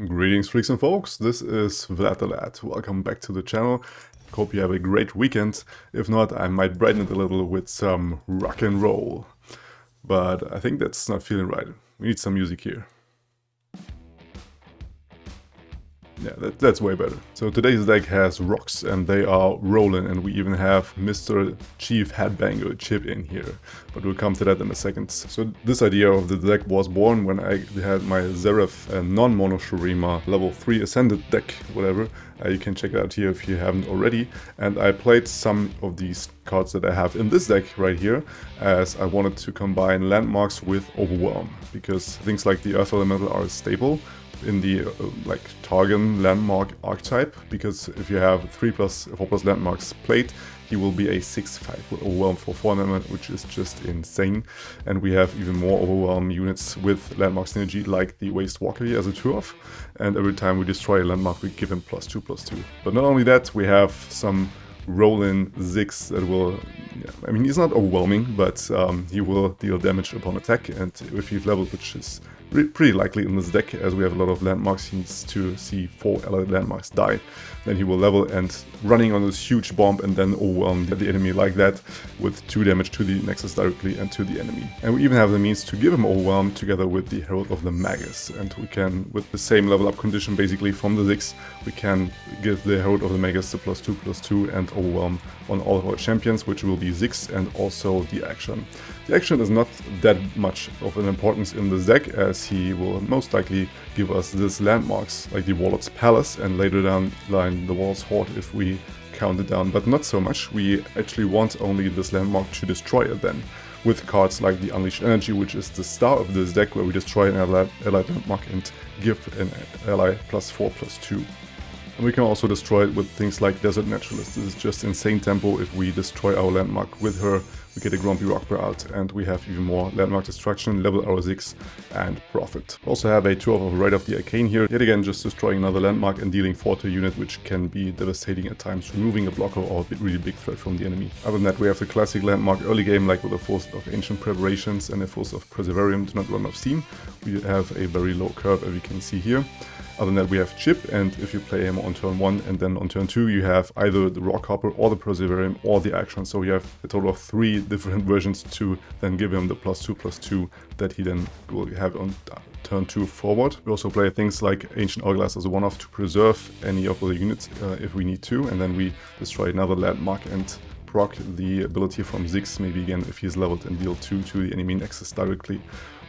Greetings freaks and folks, this is Vlad the Lad. Welcome back to the channel. Hope you have a great weekend. If not, I might brighten it a little with some rock and roll. But I think that's not feeling right. We need some music here. Yeah, that's way better. So today's deck has rocks and they are rolling, and we even have Mr. Chief Headbanger Chip in here. But we'll come to that in a second. So this idea of the deck was born when I had my Zeref non-mono Shurima level 3 ascended deck, whatever. You can check it out here if you haven't already. And I played some of these cards that I have in this deck right here, as I wanted to combine landmarks with Overwhelm, because things like the Earth Elemental are stable in the Targon landmark archetype, because if you have 4+ landmarks played, he will be a 6/5 with Overwhelm for 4 mana, which is just insane. And we have even more Overwhelm units with landmark synergy, like the Waste Walker here as a 2-off, and every time we destroy a landmark we give him +2/+2. But not only that, we have some roll-in Ziggs that will, I mean, he's not overwhelming, but he will deal damage upon attack, and if he's leveled, which is pretty likely in this deck, as we have a lot of landmarks, he needs to see 4 allied landmarks die. Then he will level and running on this huge bomb and then overwhelm the enemy like that with 2 damage to the Nexus directly and to the enemy. And we even have the means to give him overwhelm together with the Herald of the Magus, and we can, with the same level up condition basically from the Ziggs, we can give the Herald of the Magus the +2/+2 and overwhelm on all of our champions, which will be Ziggs and also the Akshan. The Akshan is not that much of an importance in this deck, as he will most likely give us this landmarks like the Warlord's Palace and later down the line the Warlord's Horde if we count it down, but not so much. We actually want only this landmark to destroy it then, with cards like the Unleashed Energy, which is the star of this deck, where we destroy an allied landmark and give an ally +4/+2. And we can also destroy it with things like Desert Naturalist. This is just insane tempo. If we destroy our landmark with her, we get a Grumpy Rockbear out, and we have even more landmark destruction, level our Ziggs, and profit. We also have a 2-off of Rite of the Arcane here, yet again just destroying another landmark and dealing 4 to a unit, which can be devastating at times, removing a blocker or a really big threat from the enemy. Other than that, we have the classic landmark early game, like with a Force of Ancient Preparations and a Force of Perseverance to not run off steam. We have a very low curve, as you can see here. Other than that, we have Chip, and if you play him on turn 1 and then on turn 2, you have either the Rockhopper or the Perseverance or the Akshan. So you have a total of 3 different versions to then give him the +2/+2 that he then will have on turn 2 forward. We also play things like Ancient Hourglass as a 1-off to preserve any of the units if we need to, and then we destroy another landmark and proc the ability from Ziggs, maybe again if he's leveled, and deal 2 to the enemy Nexus directly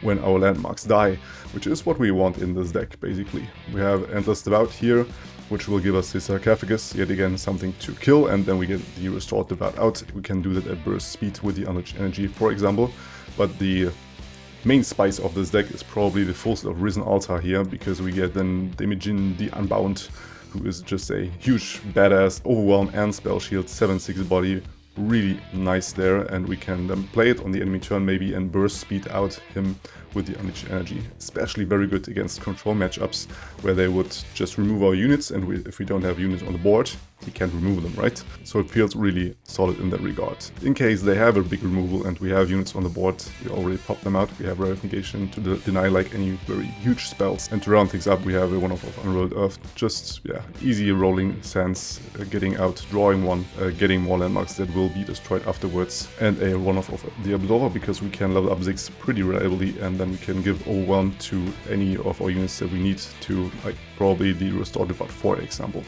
when our landmarks die, which is what we want in this deck basically. We have Endless Devout here, which will give us the Sarcophagus, yet again something to kill, and then we get the Restored Devout out. We can do that at burst speed with the Unleashed Energy, for example, but the main spice of this deck is probably the full set of Risen Altar here, because we get then Damaging the Unbound, who is just a huge badass overwhelm and spell shield, 7/6 body, really nice there, and we can then play it on the enemy turn maybe and burst speed out him with the Unleashed Energy. Especially very good against control matchups where they would just remove our units, and if we don't have units on the board, he can't remove them, right? So it feels really solid in that regard. In case they have a big removal and we have units on the board, we already pop them out. We have Riot Negation to deny like any very huge spells, and to round things up we have a 1-off of Unrolled Earth. Just, yeah, easy rolling sands, getting out, drawing 1, getting more landmarks that will be destroyed afterwards, and a 1-off of the Absolver, because we can level up Ziggs pretty reliably, and then we can give Overwhelm to any of our units that we need to, like probably the Restored Devout, for example.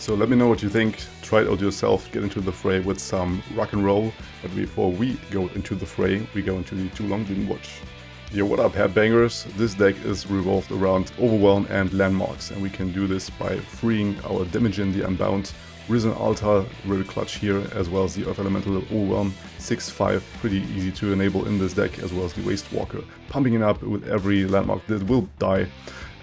So let me know what you think, try it out yourself, get into the fray with some rock and roll, but before we go into the fray, we go into the Too Long Didn't Watch. Yo, what up headbangers? This deck is revolved around Overwhelm and landmarks, and we can do this by freeing our Damaging the Unbound, Risen Altar, very clutch here, as well as the Earth Elemental Overwhelm, 6/5, pretty easy to enable in this deck, as well as the Waste Walker, pumping it up with every landmark that will die.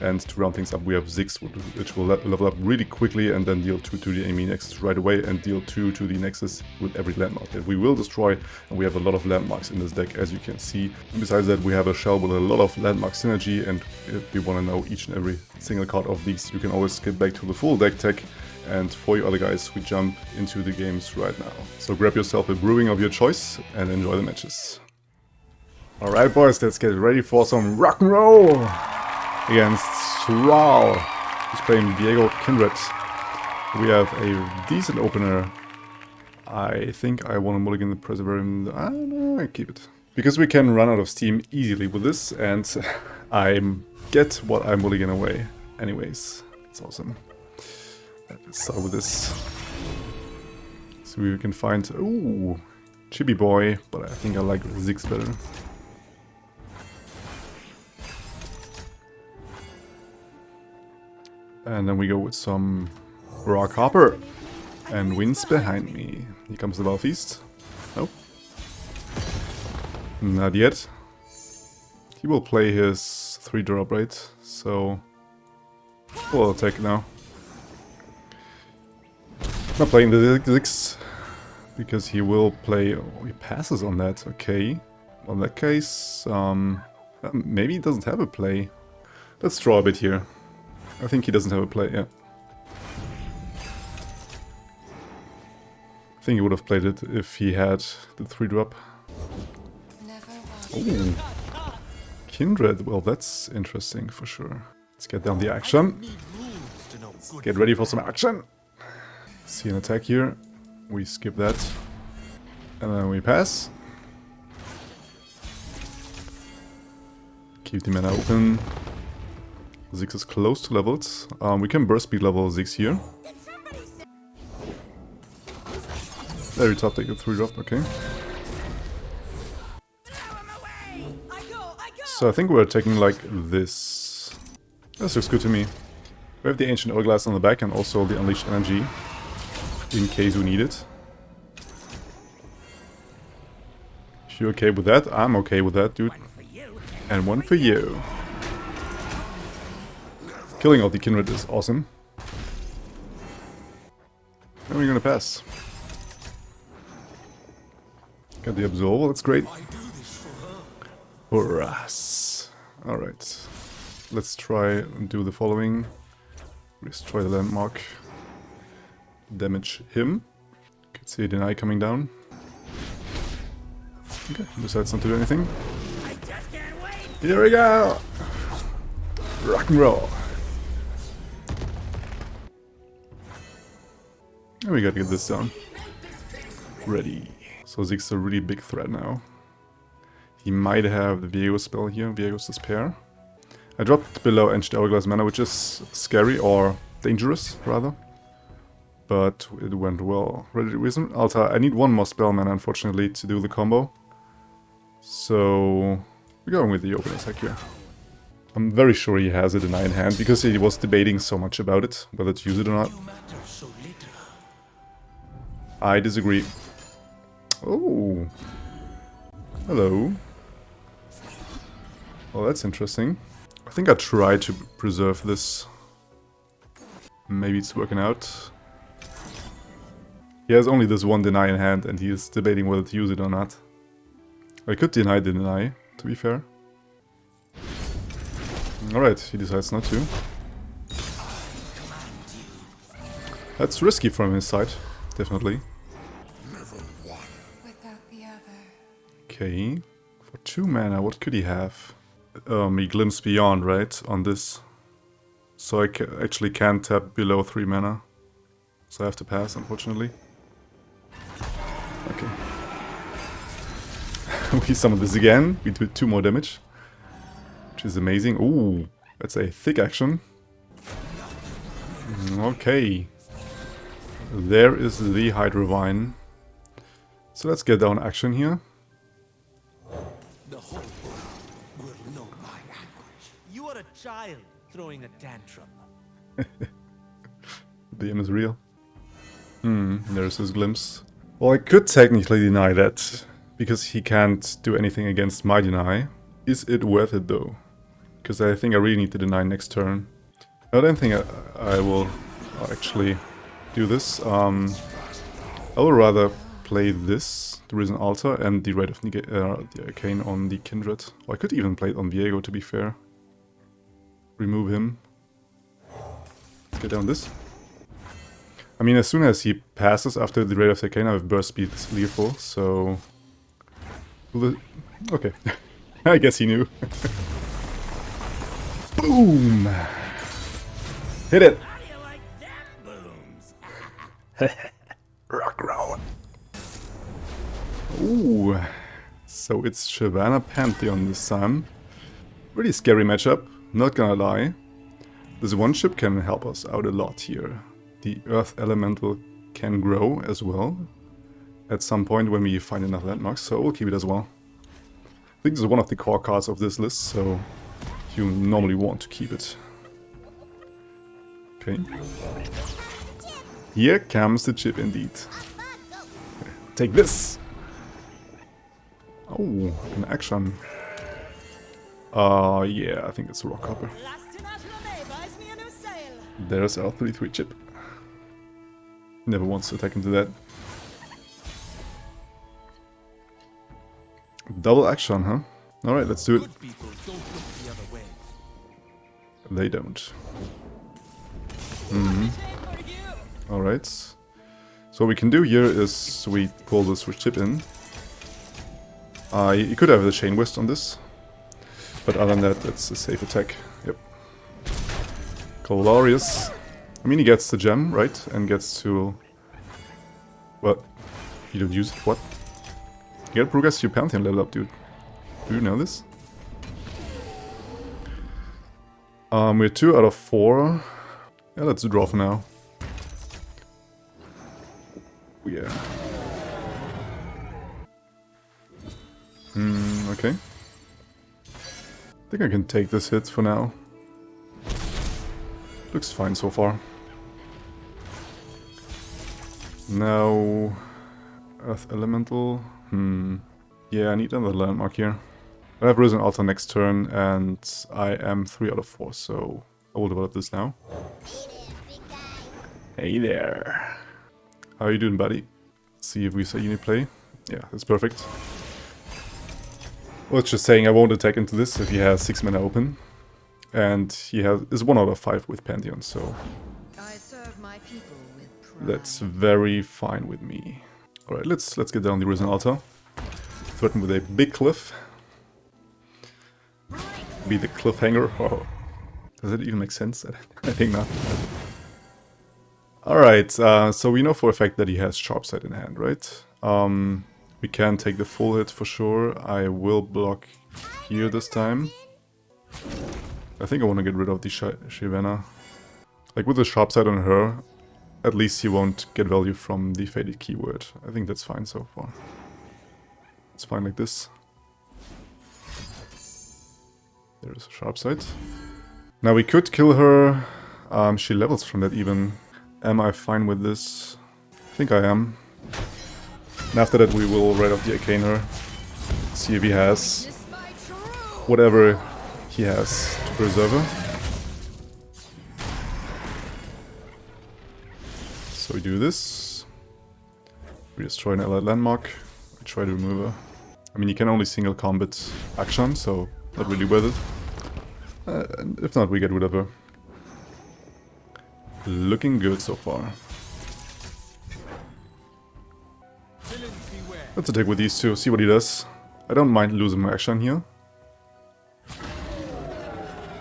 And to round things up, we have Ziggs, which will level up really quickly and then deal 2 to the enemy Nexus right away, and deal 2 to the Nexus with every landmark that we will destroy. And we have a lot of landmarks in this deck, as you can see. And besides that, we have a shell with a lot of landmark synergy, and if you want to know each and every single card of these, you can always skip back to the full deck tech. And for you other guys, we jump into the games right now. So grab yourself a brewing of your choice and enjoy the matches. Alright boys, let's get ready for some rock and roll against Thrall. He's playing Viego Kindred. We have a decent opener. I think I want to mulligan the Perseverance. I don't know, I keep it. Because we can run out of steam easily with this, and I get what I mulligan away. Anyways, it's awesome. Let's start with this. So we can find... Ooh, Chibi Boy, but I think I like Ziggs better. And then we go with some Rock Hopper. And Winds behind me. Here comes the Balfeast. Nope. Not yet. He will play his 3-drop, right? So we'll attack now. Not playing the Ziggs because he will play... Oh, he passes on that, okay. Well, in that case, maybe he doesn't have a play. Let's draw a bit here. I think he doesn't have a play, yeah. I think he would have played it if he had the 3-drop. Oh, Kindred, well that's interesting for sure. Let's get down the action. Let's get ready for some action. See an attack here. We skip that. And then we pass. Keep the mana open. Ziggs is close to levels. We can burst speed level Ziggs here. Very top take a 3-drop, okay. So I think we're taking like this. This looks good to me. We have the Ancient Hourglass on the back and also the Unleashed Energy. In case we need it. If you're okay with that, I'm okay with that, dude. And one for you. Killing all the Kindred is awesome. And we're gonna pass. Got the Absolver, that's great. For us. Alright. Let's try and do the following. Destroy the landmark. Damage him. Could see a deny coming down. Okay, decides not to do anything. Here we go! Rock and roll! And we gotta get this down. Ready. So Ziggs is a really big threat now. He might have the Viego spell here, Viego's Despair. I dropped below Ancient Hourglass mana, which is scary, or dangerous, rather. But it went well. Ready to reason? Altar, I need one more spell mana, unfortunately, to do the combo. So we're going with the open attack here. I'm very sure he has a deny in hand, because he was debating so much about it, whether to use it or not. I disagree. Oh. Hello. Well, that's interesting. I think I tried to preserve this. Maybe it's working out. He has only this one deny in hand and he is debating whether to use it or not. I could deny the deny, to be fair. Alright, he decides not to. That's risky from his side, definitely. Okay, for 2 mana, what could he have? He Glimpse Beyond, right, on this. So I actually can't tap below 3 mana. So I have to pass, unfortunately. Okay. We summon this again, we do 2 more damage. Which is amazing. Ooh, that's a thick action. Okay. There is the Hydra Vine. So let's get down action here. The whole world will know my anguish. You are a child throwing a tantrum. The aim is real. There's his glimpse. Well, I could technically deny that, because he can't do anything against my deny. Is it worth it though? Because I think I really need to deny next turn. I don't think I will actually do this. I will rather play this, the Risen Altar, and the Rite of the Arcane on the Kindred. Or I could even play it on Viego, to be fair. Remove him. Get down this. I mean, as soon as he passes after the Rite of the Arcane, I have burst speed lethal, so... Okay. I guess he knew. Boom! Hit it! How do you like them booms? Rock roll. Ooh. So it's Shyvanna Pantheon this time. Really scary matchup, not gonna lie. This one ship can help us out a lot here. The Earth Elemental can grow as well at some point when we find enough landmarks, so we'll keep it as well. I think this is one of the core cards of this list, so you normally want to keep it. Okay. Here comes the chip indeed. Take this! Oh, an Akshan. Yeah, I think it's a rock hopper. There's our 3-3 chip. Never wants to attack into that. Double action, huh? Alright, let's do it. Good people don't look the other way. They don't. Alright. So what we can do here is we pull the switch chip in. You could have the chain west on this. But other than that, that's a safe attack. Yep. Glorious. I mean, he gets the gem, right? And gets to... What? You don't use it? What? You gotta progress your Pantheon level up, dude. Do you know this? We're 2 out of 4. Yeah, let's draw for now. Yeah. Okay. I think I can take this hit for now. Looks fine so far. Now... Earth Elemental. Yeah, I need another landmark here. I have Risen Altar next turn, and I am 3 out of 4, so I will develop this now. Hey there. How are you doing, buddy? Let's see if we say unit play. Yeah, that's perfect. Well, it's just saying I won't attack into this if he has 6 mana open. And he is 1 out of 5 with Pantheon, so... I serve my people with pride. That's very fine with me. Alright, let's get down the Risen Altar. Threaten with a big cliff. Be the cliffhanger. Oh. Does it even make sense? I think not. Alright, so we know for a fact that he has Sharpsight in hand, right? We can take the full hit for sure. I will block here this time. I think I want to get rid of the Shyvanna. Like with the Sharpsight on her, at least he won't get value from the Faded keyword. I think that's fine so far. It's fine like this. There's a Sharpsight. Now we could kill her. She levels from that even. Am I fine with this? I think I am. And after that we will write off the Arcaner. See if he has whatever he has to preserve her. So we do this. We destroy an allied landmark. We try to remove her. I mean, you can only single combat Akshan, so not really worth it. And if not, we get rid of her. Looking good so far. Let's attack with these two, see what he does. I don't mind losing my Akshan here.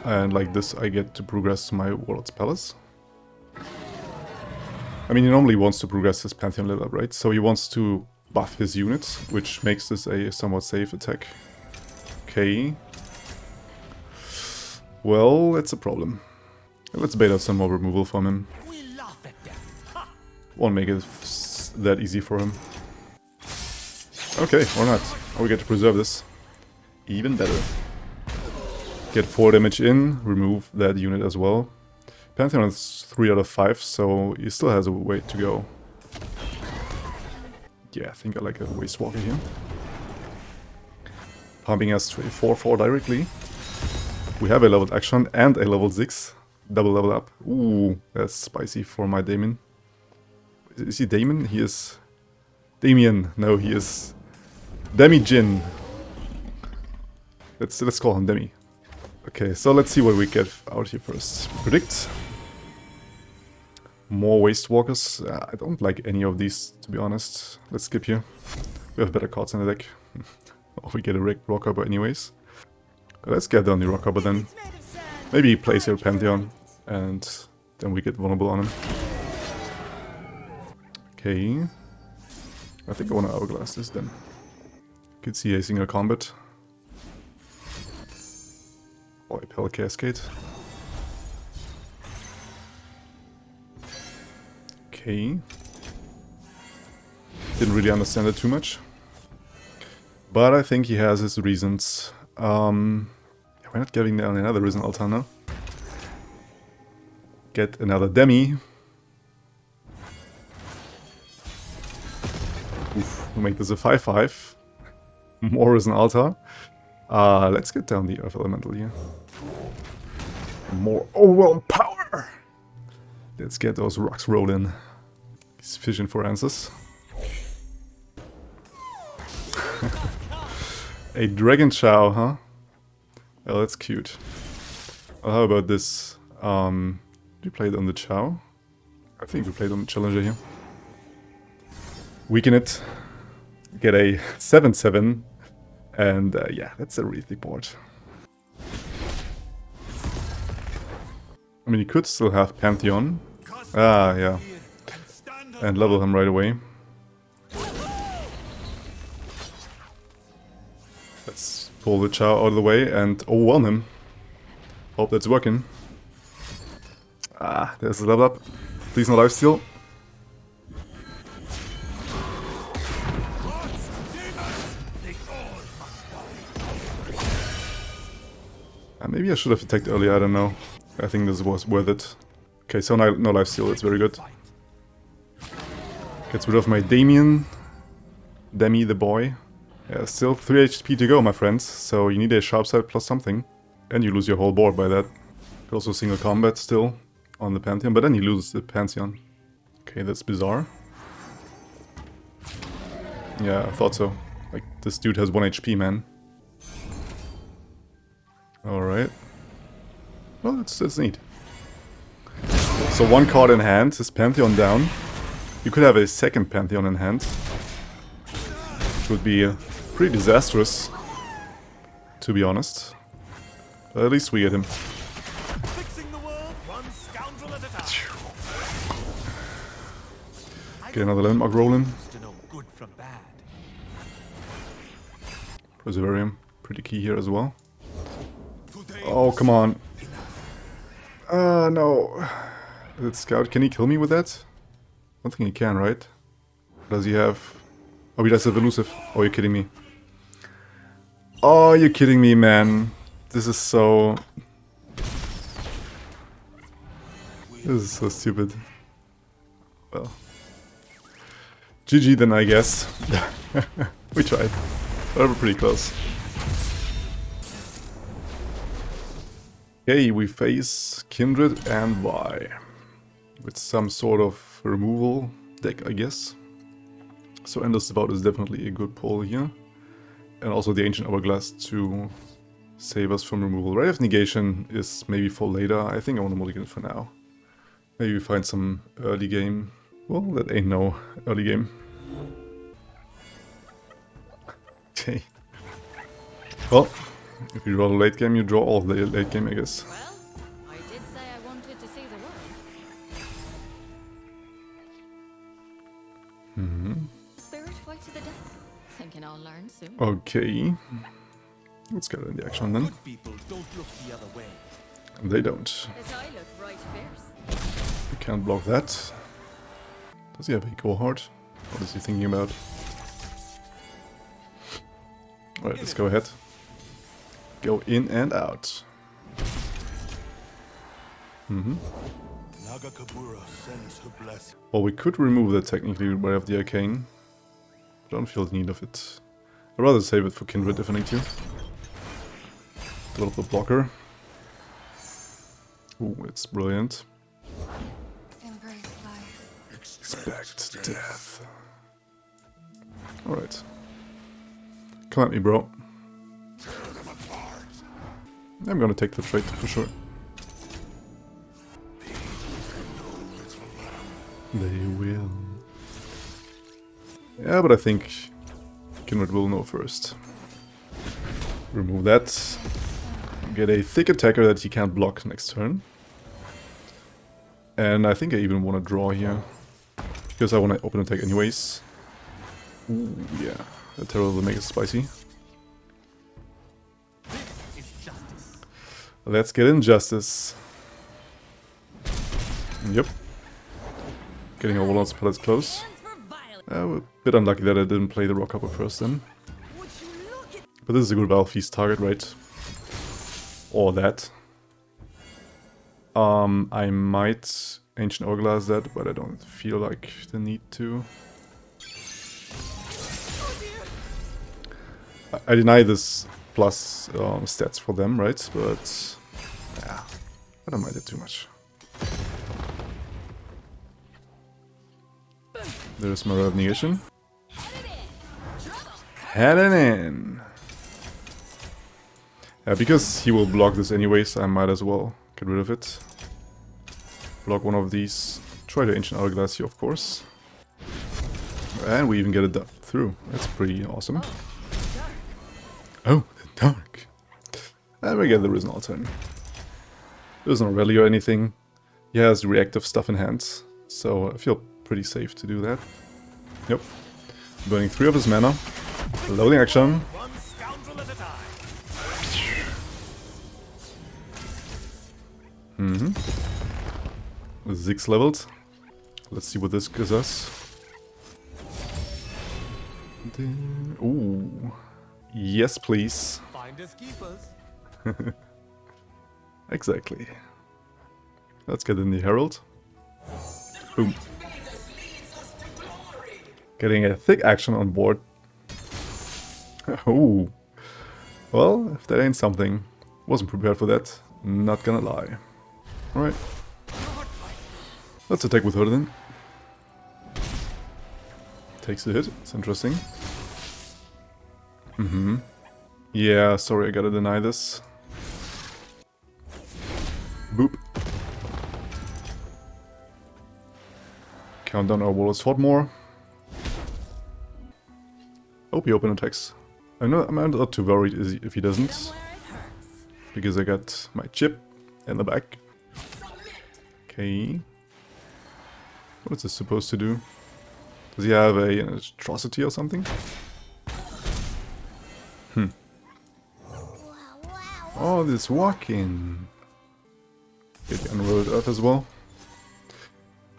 And like this I get to progress my Warlord's Palace. I mean, he normally wants to progress his Pantheon level up, right? So he wants to buff his units, which makes this a somewhat safe attack. Okay. Well, that's a problem. Let's bait out some more removal from him. Won't make it that easy for him. Okay, or not. Oh, we get to preserve this. Even better. Get 4 damage in, remove that unit as well. Pantheon is 3 out of 5, so he still has a way to go. Yeah, I think I like a Waste Walker here. Pumping us to a 4-4 directly. We have a leveled Akshan and a level 6. Double level up. Ooh, that's spicy for my Damien. Is he Damon? He is... Damien. No, he is... Demi-Jin. Let's call him Demi. Okay, so let's see what we get out here first. Predict. More Waste Walkers. I don't like any of these, to be honest. Let's skip here. We have better cards in the deck. Or we get a Rock Hopper anyways. Let's get down the Rock Hopper then. Maybe he plays here Pantheon, and Then we get vulnerable on him. Okay. I think I want to hourglass this then. Could see a single combat. Or a Pell Cascade. Okay. Didn't really understand it too much. But I think he has his reasons. Yeah, we're not getting another Risen Altar now. Get another Demi. Oof, we'll make this a 5-5. More Risen Altar. Let's get down the Earth Elemental here. More overwhelm power! Let's get those rocks rolling. He's fishing for answers. A Dragon Chow, huh? Oh, that's cute. Well, how about this? We played on the Chow? I think we played on the Challenger here. Weaken it. Get a 7-7. And yeah, that's a really thick board. I mean, you could still have Pantheon. Ah, yeah. And level him right away. Let's pull the Chow out of the way and overwhelm him. Hope that's working. Ah, there's a level up. Please no lifesteal. Maybe I should have attacked earlier, I don't know. I think this was worth it. Okay, so no lifesteal, that's very good. Gets rid of my Damien. Demi the boy. Yeah, still 3 HP to go, my friends. So you need a sharp side plus something. And you lose your whole board by that. Also single combat still on the Pantheon, but then you lose the Pantheon. Okay, that's bizarre. Yeah, I thought so. Like, this dude has 1 HP, man. Alright. Well, that's neat. So 1 card in hand, his Pantheon down. You could have a second Pantheon in hand. Which would be pretty disastrous, to be honest. But at least we get him. Fixing the world, one scoundrel at a time. Get another landmark rolling. To know good from bad. Preservarium, pretty key here as well. Oh, come on. No. That scout, can he kill me with that? I don't think he can, right? Does he have... Oh, he does have elusive. Oh, you're kidding me. Oh, you're kidding me, man. This is so... This is so stupid. Well. GG then, I guess. We tried. But we're pretty close. Okay, we face Kindred and Vi. With some sort of removal deck, I guess. So Endless Devout is definitely a good pull here. And also the Ancient Hourglass to save us from removal. Ray of Negation is maybe for later. I think I want to mulligan it for now. Maybe we find some early game. Well, that ain't no early game. Okay. Well, if you draw the late game, you draw all the late game, I guess. Well, I did say I wanted to see the world. Spirit fight to the death. Thinking I'll learn soon. Okay. Let's get in the action then. Good people don't look the other way. They don't. As I look right fierce. We can't block that. Does he have a go hard? What is he thinking about? Alright, let's go ahead. Go in and out. Well, we could remove that technically by have the arcane. I don't feel the need of it. I'd rather save it for Kindred if I need to. Develop the blocker. Ooh, it's brilliant. Embrace life. Expect death. Alright. Come at me, bro. I'm gonna take the trade for sure. They will. Yeah, but I think Kindred will know first. Remove that. Get a thick attacker that he can't block next turn. And I think I even want to draw here. Because I want to open attack anyways. Ooh, yeah. The terror will make it spicy. Let's get Injustice. Yep. Getting our Warlord's pellets close. A bit unlucky that I didn't play the Rock Hopper first then. But this is a good Valve Feast target, right? Or that. I might Ancient Hourglass that, but I don't feel like the need to. I deny this plus stats for them, right? But yeah, I don't mind it too much. There's my Negation. Heading in. Yeah, because he will block this anyways, I might as well get rid of it. Block one of these. Try the Ancient Hourglass here, of course. And we even get it through. That's pretty awesome. Oh, the dark. And we get the Risen Altern. There's no rally or anything. He has reactive stuff in hand, so I feel pretty safe to do that. Yep. Burning 3 of his mana. Loading action. Ziggs leveled. Let's see what this gives us. Ooh. Yes, please. Finders keepers. Exactly. Let's get in the Herald. Boom. Getting a thick action on board. Oh. Well, if that ain't something. Wasn't prepared for that. Not gonna lie. Alright. Let's attack with her then. Takes a hit. It's interesting. Yeah, sorry, I gotta deny this. Boop. Count down our Warlord's Sword more. Hope he open attacks. I'm not too worried if he doesn't. Because I got my chip in the back. Okay. What is this supposed to do? Does he have an atrocity or something? Oh, this walking. Get the Unrolled Earth as well.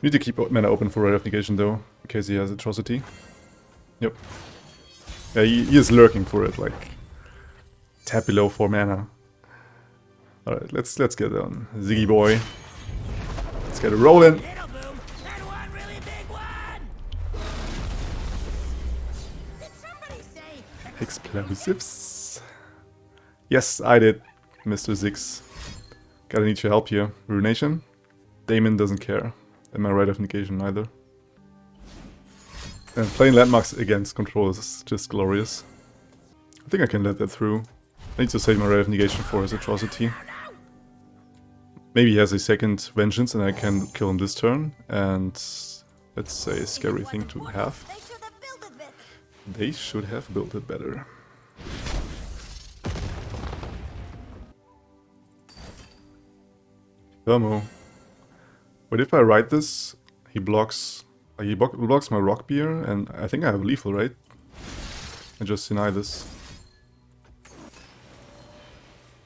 Need to keep mana open for Riot of Negation though, in case he has atrocity. Yep. Yeah, he is lurking for it, like tap below 4 mana. Alright, let's get on. Ziggy boy. Let's get it rolling. Explosives. Yes, I did, Mr. Ziggs. Gotta need your help here. Ruination. Damon doesn't care. And my Riot of Negation either. And playing landmarks against control is just glorious. I think I can let that through. I need to save my Riot of Negation for his atrocity. Maybe he has a second Vengeance and I can kill him this turn. And that's a scary thing to have. They should have built it better. Thermo. But if I write this, he blocks my Rock Beer, and I think I have lethal, right? I just deny this.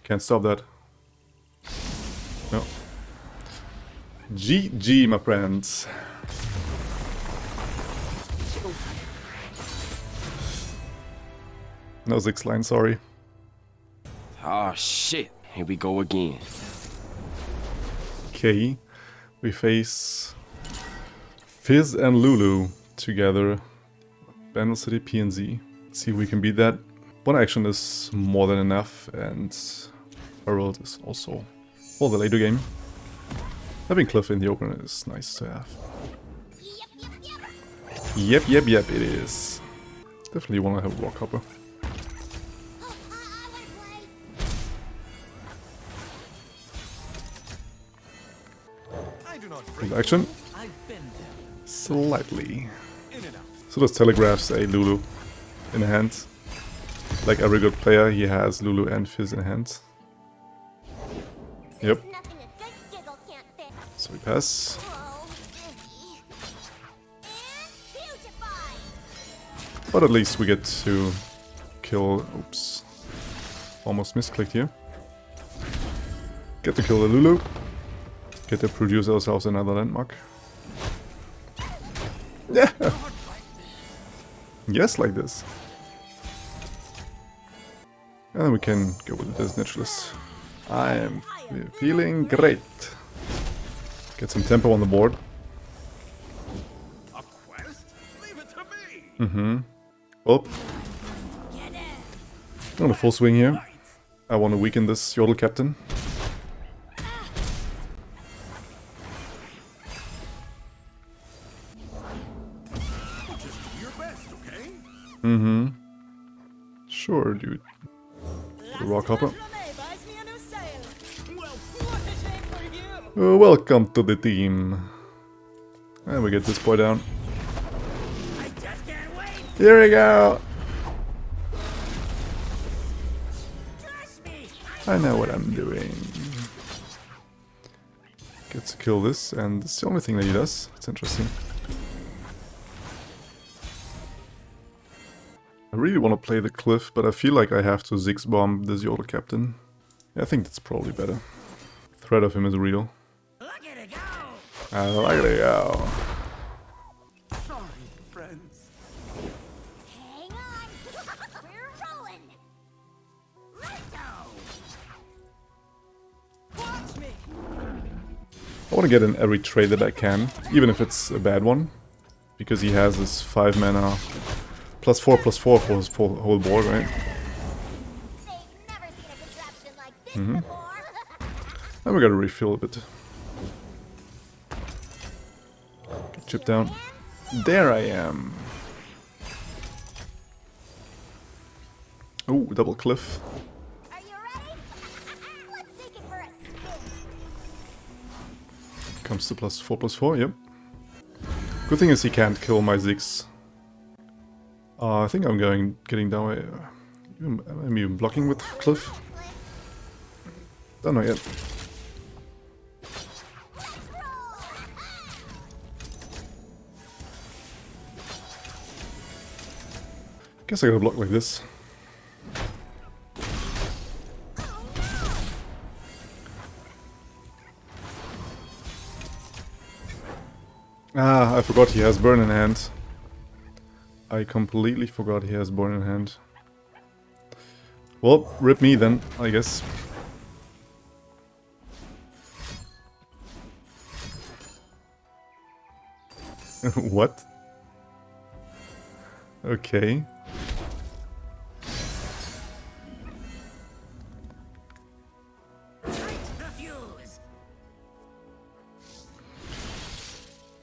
Can't stop that. No. GG, my friends. No Ziggs line, sorry. Oh shit, here we go again. Okay, we face Fizz and Lulu together. Bandle City PNZ. See if we can beat that. One action is more than enough, and Herald is also for the later game. Having Cliff in the opener is nice to have. Yep, it is. Definitely want to have Rock Hopper. Action. Slightly. So this telegraphs a Lulu in hand. Like every good player, he has Lulu and Fizz in hand. Yep. So we pass. But at least we get to kill... Oops. Almost misclicked here. Get to kill the Lulu. Get to produce ourselves another landmark. Yeah! Yes, like this. And then we can go with this naturalist. I am feeling great. Get some tempo on the board. A quest? Leave it to me. Mm-hmm. Oh. On a full swing here. I want to weaken this Yodel captain. Just do your best, okay? Mm-hmm. Sure, dude. The rock hopper. Welcome to the team. And we get this boy down. Here we go. I know what I'm doing. Gets to kill this, and it's the only thing that he does. It's interesting. I really want to play the cliff, but I feel like I have to Ziggs bomb this Yodel captain. Yeah, I think that's probably better. Threat of him is real. Look at it go! Look at it go. Sorry, friends. Hang on! We're rolling! Let's go! Watch me. I want to get in every trade that I can, even if it's a bad one. Because he has this 5 mana +4/+4 for his whole board, right? They've never seen a contraption like this before! And we gotta refill a bit. Get chip down. There I am. Oh, double cliff. Are you ready? Let's take it for a spin! Comes to +4/+4, yep. Good thing is he can't kill my Ziggs. I think I'm getting down. Am I blocking with cliff? Don't know yet. Guess I gotta block like this. Ah, I forgot he has burn in hand. I completely forgot he has burn in hand. Well, rip me then, I guess. What? Okay.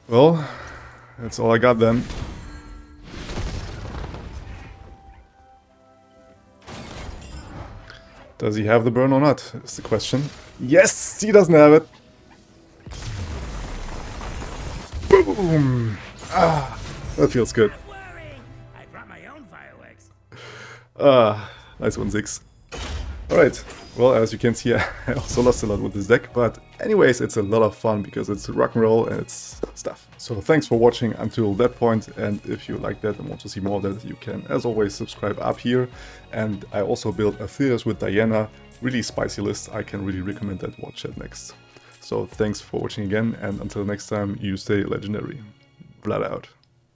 Well, that's all I got then. Does he have the burn or not, is the question. Yes, he doesn't have it. Boom! Ah, that feels good. I brought my own fireworks. Nice one, Ziggs. Alright, well, as you can see, I also lost a lot with this deck, but anyways, it's a lot of fun because it's rock and roll and it's stuff. So thanks for watching until that point, and if you like that and want to see more of that, you can, as always, subscribe up here. And I also built a Theaters with Diana, really spicy list. I can really recommend that, watch that next. So thanks for watching again, and until next time, you stay legendary. Vlad out.